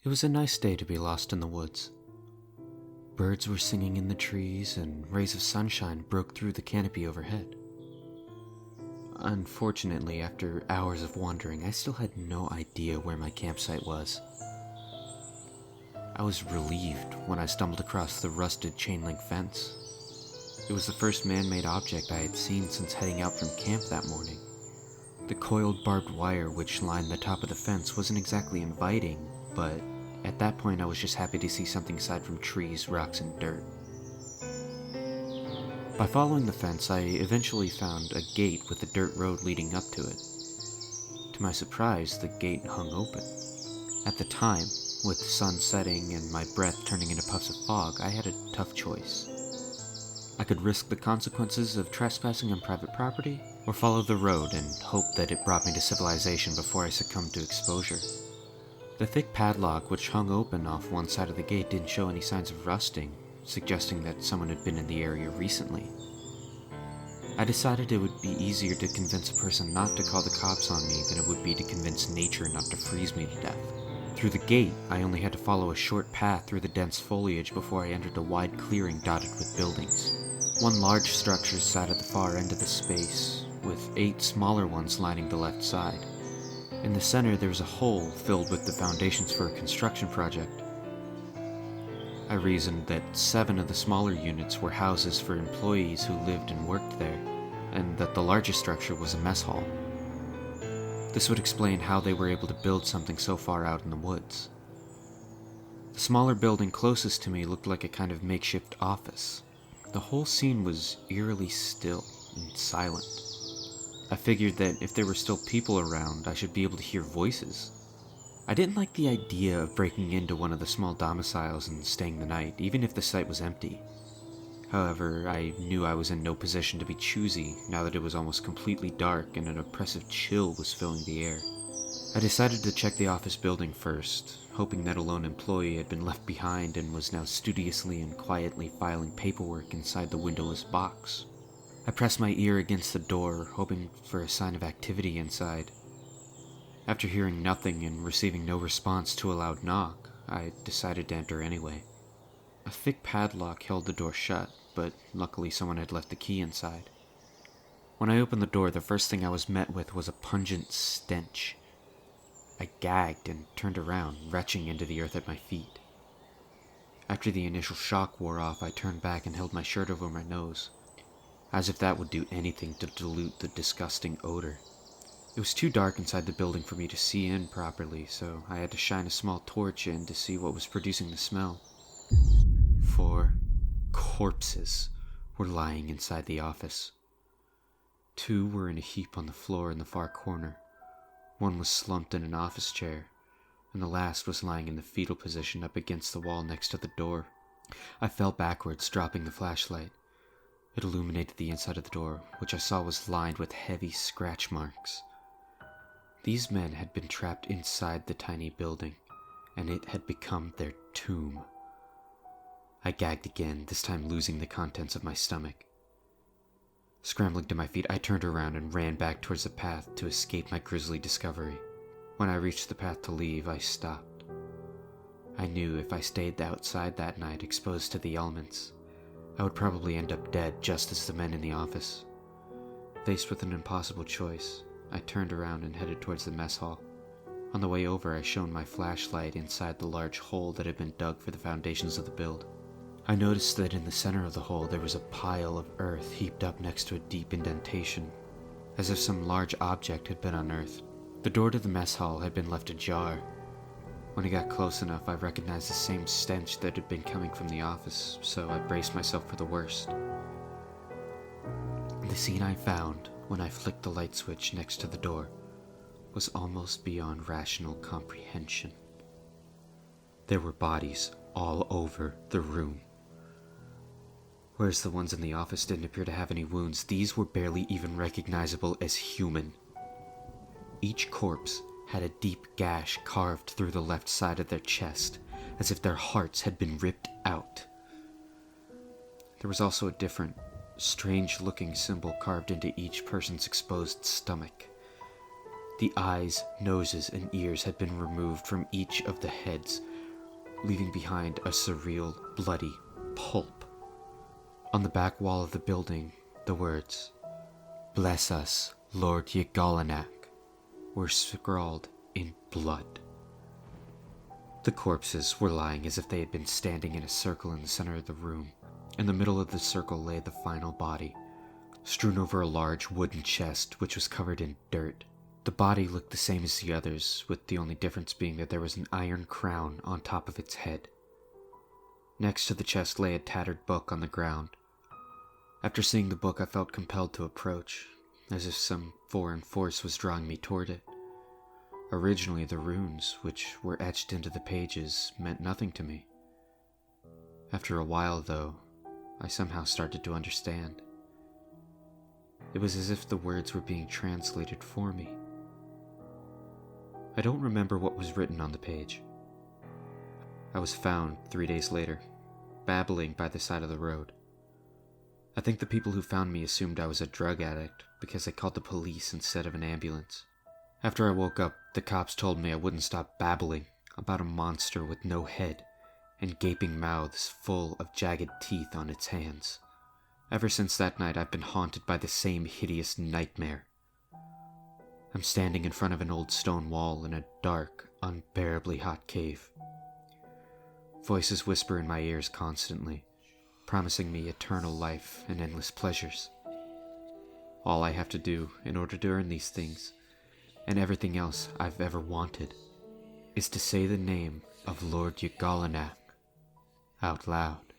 It was a nice day to be lost in the woods. Birds were singing in the trees, and rays of sunshine broke through the canopy overhead. Unfortunately, after hours of wandering, I still had no idea where my campsite was. I was relieved when I stumbled across the rusted chain-link fence. It was the first man-made object I had seen since heading out from camp that morning. The coiled barbed wire which lined the top of the fence wasn't exactly inviting, but at that point I was just happy to see something aside from trees, rocks, and dirt. By following the fence, I eventually found a gate with a dirt road leading up to it. To my surprise, the gate hung open. At the time, with the sun setting and my breath turning into puffs of fog, I had a tough choice. I could risk the consequences of trespassing on private property, or follow the road and hope that it brought me to civilization before I succumbed to exposure. The thick padlock which hung open off one side of the gate didn't show any signs of rusting, suggesting that someone had been in the area recently. I decided it would be easier to convince a person not to call the cops on me than it would be to convince nature not to freeze me to death. Through the gate, I only had to follow a short path through the dense foliage before I entered a wide clearing dotted with buildings. One large structure sat at the far end of the space, with 8 smaller ones lining the left side. In the center, there was a hole filled with the foundations for a construction project. I reasoned that 7 of the smaller units were houses for employees who lived and worked there, and that the largest structure was a mess hall. This would explain how they were able to build something so far out in the woods. The smaller building closest to me looked like a kind of makeshift office. The whole scene was eerily still and silent. I figured that if there were still people around, I should be able to hear voices. I didn't like the idea of breaking into one of the small domiciles and staying the night, even if the site was empty. However, I knew I was in no position to be choosy now that it was almost completely dark and an oppressive chill was filling the air. I decided to check the office building first, hoping that a lone employee had been left behind and was now studiously and quietly filing paperwork inside the windowless box. I pressed my ear against the door, hoping for a sign of activity inside. After hearing nothing and receiving no response to a loud knock, I decided to enter anyway. A thick padlock held the door shut, but luckily someone had left the key inside. When I opened the door, the first thing I was met with was a pungent stench. I gagged and turned around, retching into the earth at my feet. After the initial shock wore off, I turned back and held my shirt over my nose, as if that would do anything to dilute the disgusting odor. It was too dark inside the building for me to see in properly, so I had to shine a small torch in to see what was producing the smell. 4 corpses were lying inside the office. 2 were in a heap on the floor in the far corner. 1 was slumped in an office chair, and the last was lying in the fetal position up against the wall next to the door. I fell backwards, dropping the flashlight. It illuminated the inside of the door, which I saw was lined with heavy scratch marks. These men had been trapped inside the tiny building, and it had become their tomb. I gagged again, this time losing the contents of my stomach. Scrambling to my feet, I turned around and ran back towards the path to escape my grisly discovery. When I reached the path to leave, I stopped. I knew if I stayed outside that night exposed to the elements, I would probably end up dead just as the men in the office. Faced with an impossible choice, I turned around and headed towards the mess hall. On the way over, I shone my flashlight inside the large hole that had been dug for the foundations of the build. I noticed that in the center of the hole there was a pile of earth heaped up next to a deep indentation, as if some large object had been unearthed. The door to the mess hall had been left ajar. When I got close enough, I recognized the same stench that had been coming from the office, so I braced myself for the worst. The scene I found when I flicked the light switch next to the door was almost beyond rational comprehension. There were bodies all over the room. Whereas the ones in the office didn't appear to have any wounds, these were barely even recognizable as human. Each corpse had a deep gash carved through the left side of their chest, as if their hearts had been ripped out. There was also a different, strange-looking symbol carved into each person's exposed stomach. The eyes, noses, and ears had been removed from each of the heads, leaving behind a surreal, bloody pulp. On the back wall of the building, the words, "Bless us, Lord Yagalanak," were scrawled in blood. The corpses were lying as if they had been standing in a circle in the center of the room. In the middle of the circle lay the final body, strewn over a large wooden chest which was covered in dirt. The body looked the same as the others, with the only difference being that there was an iron crown on top of its head. Next to the chest lay a tattered book on the ground. After seeing the book, I felt compelled to approach, as if some foreign force was drawing me toward it. Originally, the runes, which were etched into the pages, meant nothing to me. After a while, though, I somehow started to understand. It was as if the words were being translated for me. I don't remember what was written on the page. I was found 3 days later, babbling by the side of the road. I think the people who found me assumed I was a drug addict because they called the police instead of an ambulance. After I woke up, the cops told me I wouldn't stop babbling about a monster with no head and gaping mouths full of jagged teeth on its hands. Ever since that night, I've been haunted by the same hideous nightmare. I'm standing in front of an old stone wall in a dark, unbearably hot cave. Voices whisper in my ears constantly, promising me eternal life and endless pleasures. All I have to do in order to earn these things, and everything else I've ever wanted, is to say the name of Lord Yagalanak out loud.